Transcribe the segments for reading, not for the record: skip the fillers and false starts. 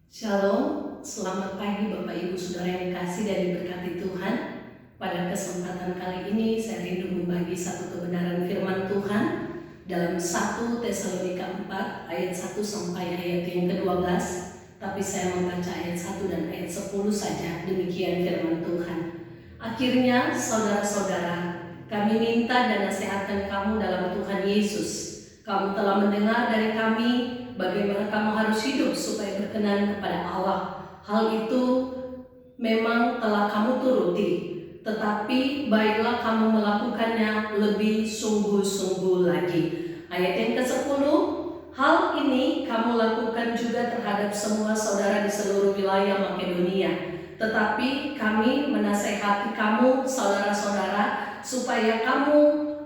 Shalom, selamat pagi Bapak Ibu Saudara yang dikasih dan diberkati Tuhan. Pada kesempatan kali ini saya rindu membagi satu kebenaran firman Tuhan dalam 1 Tesalonika 4 ayat 1 sampai ayat yang ke-12. Tapi saya membaca ayat 1 dan ayat 10 saja, demikian firman Tuhan. Akhirnya saudara-saudara, kami minta dan nasihatkan kamu dalam Tuhan Yesus. Kamu telah mendengar dari kami bagaimana kamu harus hidup supaya berkenan kepada Allah. Hal itu memang telah kamu turuti, tetapi baiklah kamu melakukannya lebih sungguh-sungguh lagi. Ayat yang ke-10, hal ini kamu lakukan juga terhadap semua saudara di seluruh wilayah Makedonia. Tetapi kami menasehati kamu saudara-saudara supaya kamu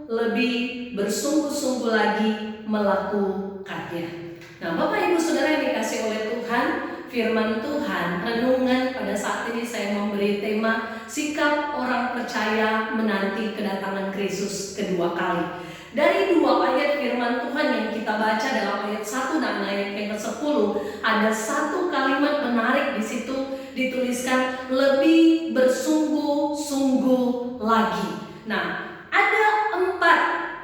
lebih bersungguh-sungguh lagi melakukannya. Nah, Bapak Ibu Saudara yang dikasih oleh Tuhan, firman Tuhan, renungan pada saat ini saya memberi tema sikap orang percaya menanti kedatangan Kristus kedua kali. Dari dua ayat firman Tuhan yang kita baca dalam ayat 1 dan ayat yang ke-10, ada satu kalimat menarik di situ dituliskan lebih bersungguh-sungguh lagi. Nah, ada 4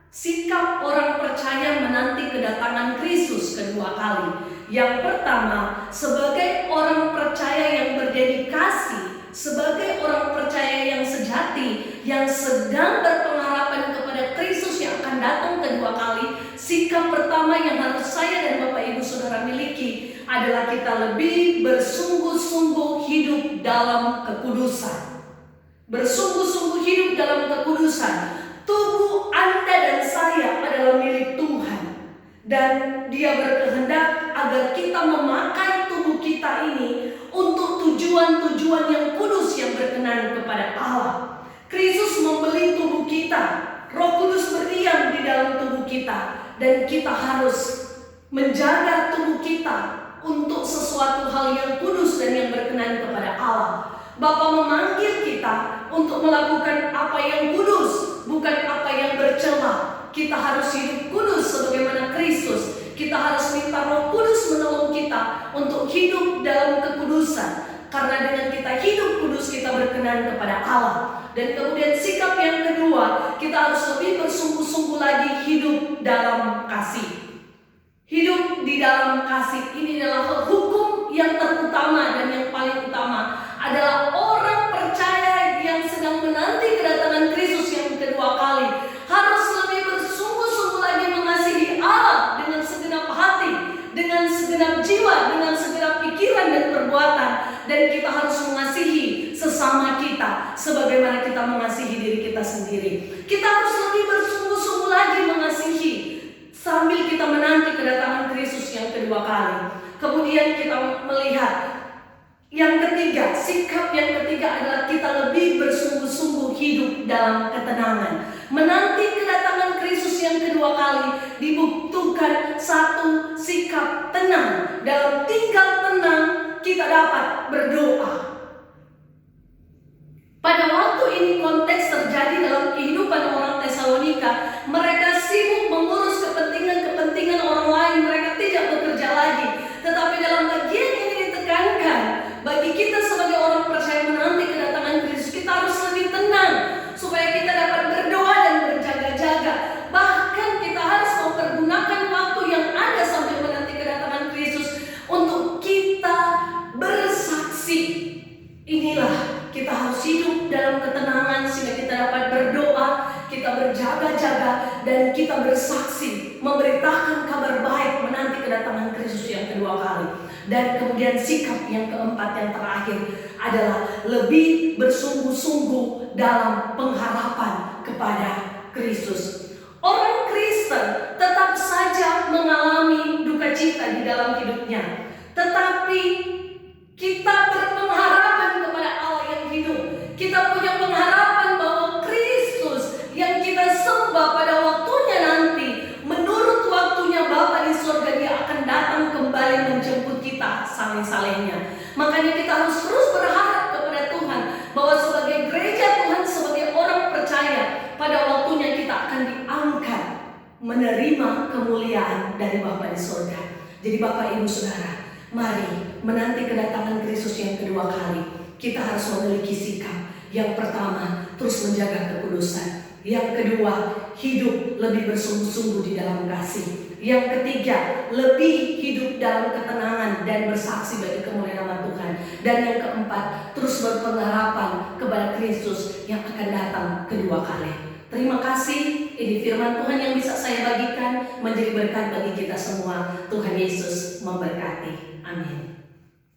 sikap orang percaya menanti kedatangan Kristus kedua kali. Yang pertama, sebagai orang percaya yang berdedikasi, sebagai orang percaya yang sejati, yang sedang berpengharapan kepada Kristus yang akan datang kedua kali, sikap pertama yang harus saya dan Bapak Ibu Saudara miliki adalah kita lebih bersungguh-sungguh hidup dalam kekudusan. Bersungguh-sungguh hidup dalam kekudusan. Tubuh Anda dan saya adalah milik Tuhan, dan Dia berkehendak agar kita memakai tubuh kita ini untuk tujuan-tujuan yang kudus yang berkenan kepada Allah. Kristus membeli tubuh kita, Roh Kudus berdiam di dalam tubuh kita, dan kita harus menjaga tubuh kita untuk sesuatu hal yang kudus dan yang berkenan kepada Allah. Bapa memanggil kita untuk melakukan apa yang kudus, bukan apa yang bercela. Kita harus hidup kudus sebagaimana Kristus. Kita harus minta Roh Kudus menolong kita untuk hidup dalam kekudusan. Karena dengan kita hidup kudus, kita berkenan kepada Allah. Dan kemudian sikap yang kedua, kita harus lebih bersungguh-sungguh lagi hidup dalam kasih. Hidup di dalam kasih ini adalah hukum yang terutama dan yang paling utama adalah orang percaya yang sedang menanti kedatangan Kristus yang kedua kali harus lebih bersungguh-sungguh lagi mengasihi Allah dengan segenap hati, dengan segenap jiwa, dengan segenap pikiran dan perbuatan, dan kita harus mengasihi sesama kita sebagaimana kita mengasihi diri kita sendiri. Kita harus lebih bersungguh-sungguh lagi mengasihi sambil kita menanti kedatangan Kristus yang kedua kali. Kemudian kita melihat yang ketiga, sikap yang ketiga adalah kita lebih bersungguh-sungguh hidup dalam ketenangan. Menanti kedatangan Kristus yang kedua kali dibutuhkan satu sikap tenang. Dalam tinggal tenang kita dapat berdoa. Pada waktu ini konteks terjadi dalam kehidupan orang Tesalonika. Mereka sibuk mengurus kepentingan orang lain. Mereka tidak bekerja lagi. Tetapi dalam bagian ini ditekankan, bagi kita sebagai orang percaya menanti kedatangan Kristus, kita harus lebih tenang supaya kita dapat berdoa dan berjaga-jaga. Bahkan kita harus mempergunakan waktu yang ada sambil menanti kedatangan Kristus untuk kita bersaksi. Inilah kita harus hidup dalam ketenangan sehingga kita dapat berdoa, kita berjaga-jaga, dan kita bersaksi, memberitakan kabar baik menanti kedatangan Kristus yang kedua kali. Dan kemudian sikap yang keempat yang terakhir adalah lebih bersungguh-sungguh dalam pengharapan kepada Kristus. Orang Kristen tetap saja mengalami duka cita di dalam hidupnya, tetapi kita berpengharapan kepada Allah yang hidup. Kita punya pengharapan bahwa Kristus yang kita sembah pada waktunya nanti, menurut waktunya Bapa di surga, Dia akan datang kembali menjemput kita saleh-salehnya. Makanya kita harus terus berharap kepada Tuhan bahwa sebagai gereja Tuhan, sebagai orang percaya, pada waktunya kita akan diangkat menerima kemuliaan dari Bapa di surga. Jadi Bapak Ibu Saudara, Mari menanti kedatangan Kristus yang kedua kali, kita harus memiliki sikap. Yang pertama, terus menjaga kekudusan. Yang kedua, hidup lebih bersungguh-sungguh di dalam kasih. Yang ketiga, lebih hidup dalam ketenangan dan bersaksi bagi kemuliaan nama Tuhan. Dan yang keempat, terus berpengharapan kepada Kristus yang akan datang kedua kali. Terima kasih, ini firman Tuhan yang bisa saya bagikan menjadi berkat bagi kita semua. Tuhan Yesus memberkati. Amin.